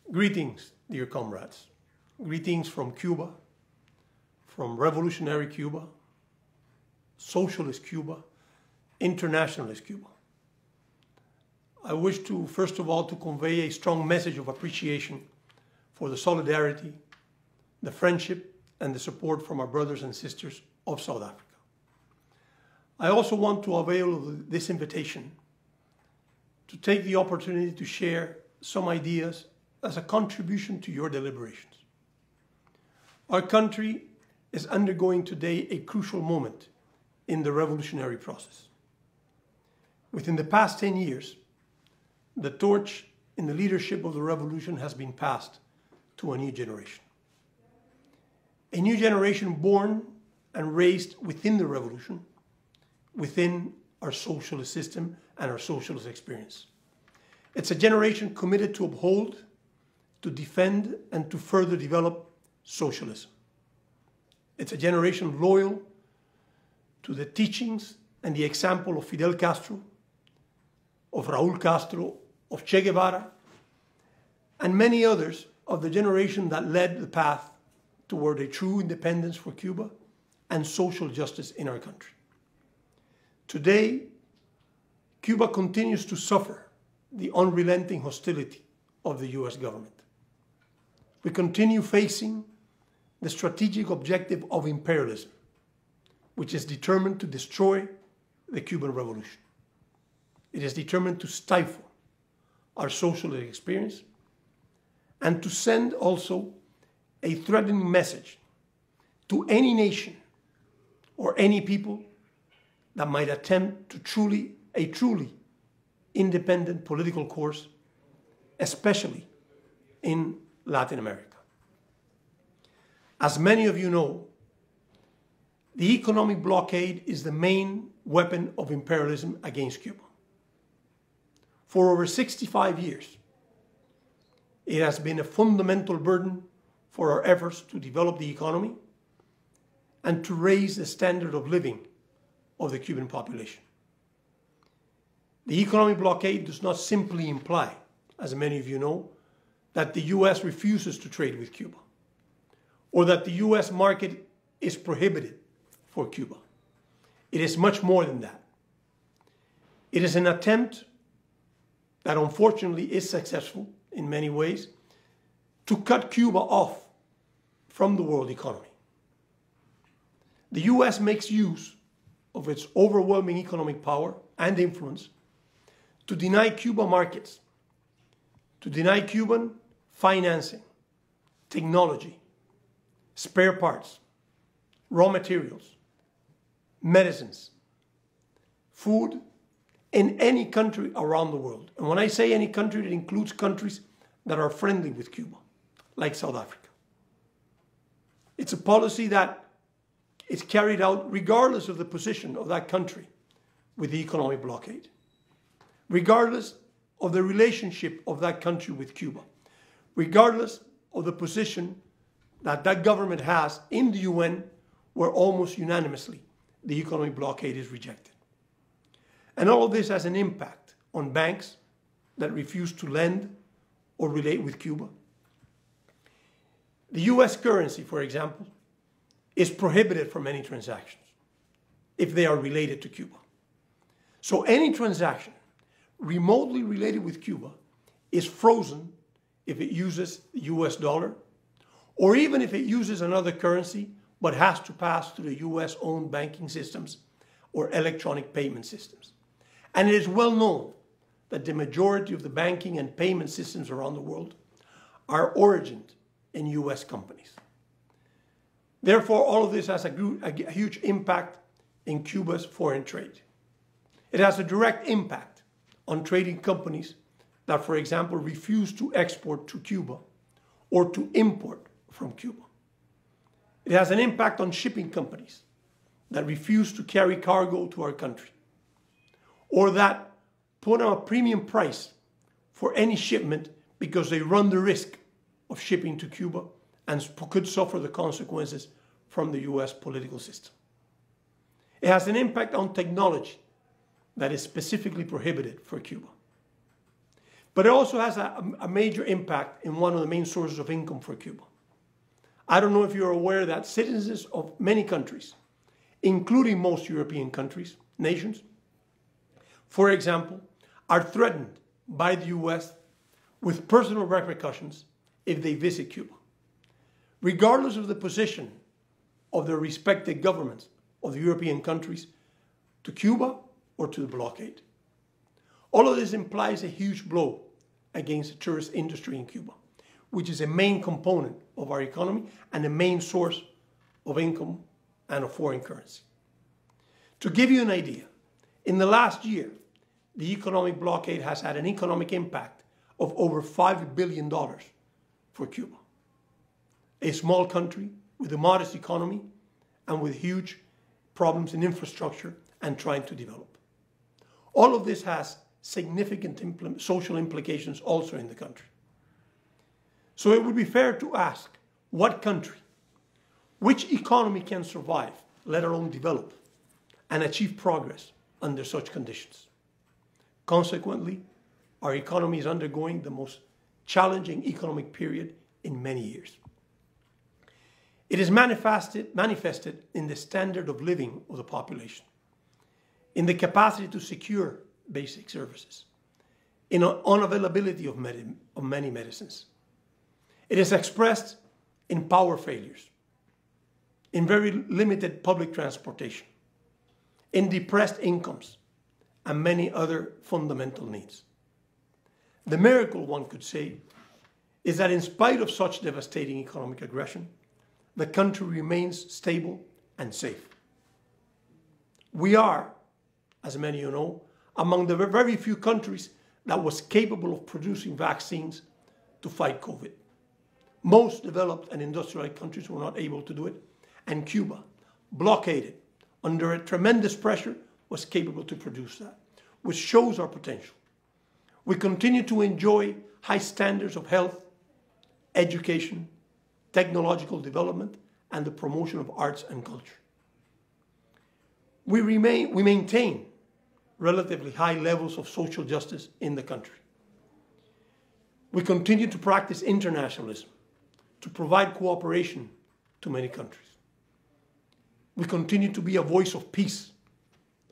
Greetings, dear comrades. Greetings from Cuba, from revolutionary Cuba, socialist Cuba, internationalist Cuba. I wish to, first of all, to convey a strong message of appreciation for the solidarity, the friendship, and the support from our brothers and sisters of South Africa. I also want to avail of this invitation to take the opportunity to share some ideas as a contribution to your deliberations. Our country is undergoing today a crucial moment in the revolutionary process. Within the past 10 years, the torch in the leadership of the revolution has been passed to a new generation. A new generation born and raised within the revolution, within our socialist system and our socialist experience. It's a generation committed to uphold, to defend, and to further develop socialism. It's a generation loyal to the teachings and the example of Fidel Castro, of Raúl Castro, of Che Guevara, and many others of the generation that led the path toward a true independence for Cuba and social justice in our country. Today, Cuba continues to suffer the unrelenting hostility of the US government. We continue facing the strategic objective of imperialism, which is determined to destroy the Cuban Revolution. It is determined to stifle our socialist experience and to send also a threatening message to any nation or any people that might attempt to a truly independent political course, especially in Latin America. As many of you know, the economic blockade is the main weapon of imperialism against Cuba. For over 65 years, it has been a fundamental burden for our efforts to develop the economy and to raise the standard of living of the Cuban population. The economic blockade does not simply imply, as many of you know, that the US refuses to trade with Cuba, or that the US market is prohibited for Cuba. It is much more than that. It is an attempt that unfortunately is successful in many ways to cut Cuba off from the world economy. The US makes use of its overwhelming economic power and influence to deny Cuba markets, to deny Cuban financing, technology, spare parts, raw materials, medicines, food in any country around the world. And when I say any country, it includes countries that are friendly with Cuba, like South Africa. It's a policy that is carried out regardless of the position of that country with the economic blockade, regardless of the relationship of that country with Cuba, regardless of the position that that government has in the UN, where almost unanimously the economic blockade is rejected. And all of this has an impact on banks that refuse to lend or relate with Cuba. The US currency, for example, is prohibited from any transactions if they are related to Cuba. So any transaction remotely related with Cuba is frozen if it uses the US dollar, or even if it uses another currency but has to pass through the US-owned banking systems or electronic payment systems. And it is well known that the majority of the banking and payment systems around the world are origined in US companies. Therefore, all of this has a huge impact in Cuba's foreign trade. It has a direct impact on trading companies that, for example, refuse to export to Cuba or to import from Cuba. It has an impact on shipping companies that refuse to carry cargo to our country, or that put on a premium price for any shipment because they run the risk of shipping to Cuba and could suffer the consequences from the US political system. It has an impact on technology that is specifically prohibited for Cuba. But it also has a major impact in one of the main sources of income for Cuba. I don't know if you're aware that citizens of many countries, including most European countries, nations, for example, are threatened by the US with personal repercussions if they visit Cuba, regardless of the position of their respective governments of the European countries to Cuba or to the blockade. All of this implies a huge blow against the tourist industry in Cuba, which is a main component of our economy and a main source of income and of foreign currency. To give you an idea, in the last year, the economic blockade has had an economic impact of over $5 billion for Cuba, a small country with a modest economy and with huge problems in infrastructure and trying to develop. All of this has significant social implications also in the country. So it would be fair to ask, what country, which economy can survive, let alone develop, and achieve progress under such conditions? Consequently, our economy is undergoing the most challenging economic period in many years. It is manifested in the standard of living of the population, in the capacity to secure basic services, in unavailability of many medicines. It is expressed in power failures, in very limited public transportation, in depressed incomes, and many other fundamental needs. The miracle, one could say, is that in spite of such devastating economic aggression, the country remains stable and safe. We are, as many of you know, among the very few countries that was capable of producing vaccines to fight COVID. Most developed and industrialized countries were not able to do it, and Cuba, blockaded under a tremendous pressure, was capable to produce that, which shows our potential. We continue to enjoy high standards of health, education, technological development, and the promotion of arts and culture. We maintain relatively high levels of social justice in the country. We continue to practice internationalism, to provide cooperation to many countries. We continue to be a voice of peace,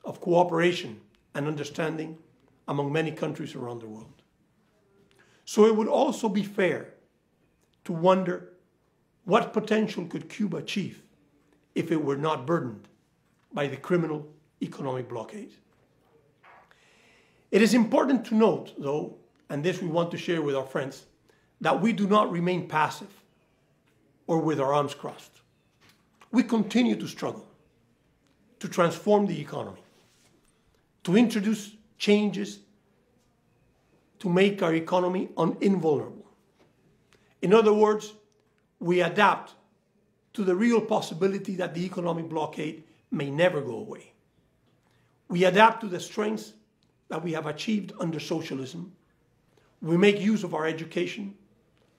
of cooperation and understanding among many countries around the world. So it would also be fair to wonder, what potential could Cuba achieve if it were not burdened by the criminal economic blockade? It is important to note, though, and this we want to share with our friends, that we do not remain passive or with our arms crossed. We continue to struggle to transform the economy, to introduce changes to make our economy invulnerable. In other words, we adapt to the real possibility that the economic blockade may never go away. We adapt to the strengths that we have achieved under socialism. We make use of our education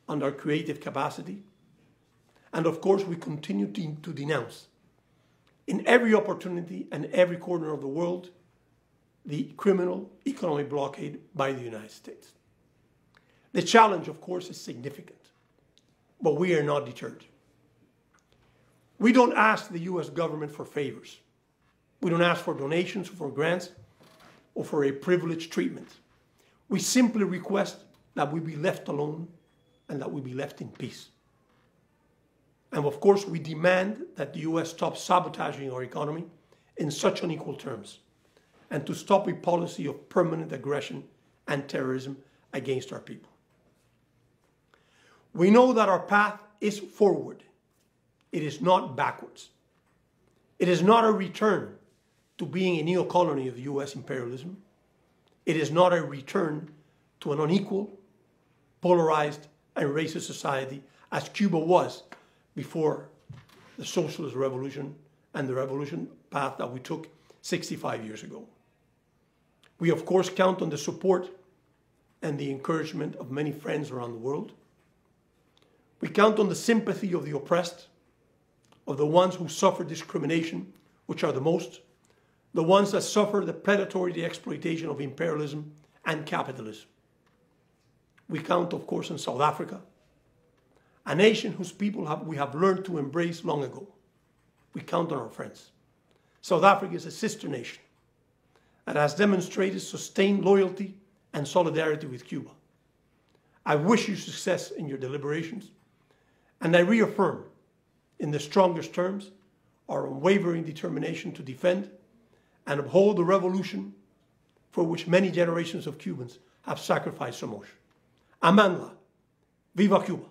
and our creative capacity. And of course, we continue to denounce in every opportunity and every corner of the world the criminal economic blockade by the United States. The challenge, of course, is significant, but we are not deterred. We don't ask the US government for favors. We don't ask for donations, for grants, or for a privileged treatment. We simply request that we be left alone and that we be left in peace. And of course, we demand that the US stop sabotaging our economy in such unequal terms and to stop a policy of permanent aggression and terrorism against our people. We know that our path is forward. It is not backwards. It is not a return to being a neo-colony of US imperialism. It is not a return to an unequal, polarized, and racist society as Cuba was before the socialist revolution and the revolution path that we took 65 years ago. We, of course, count on the support and the encouragement of many friends around the world. We count on the sympathy of the oppressed, of the ones who suffer discrimination, which are the most, the ones that suffer the predatory exploitation of imperialism and capitalism. We count, of course, on South Africa, a nation whose people we have learned to embrace long ago. We count on our friends. South Africa is a sister nation that has demonstrated sustained loyalty and solidarity with Cuba. I wish you success in your deliberations, and I reaffirm in the strongest terms our unwavering determination to defend and uphold the revolution for which many generations of Cubans have sacrificed so much. Amandla, viva Cuba!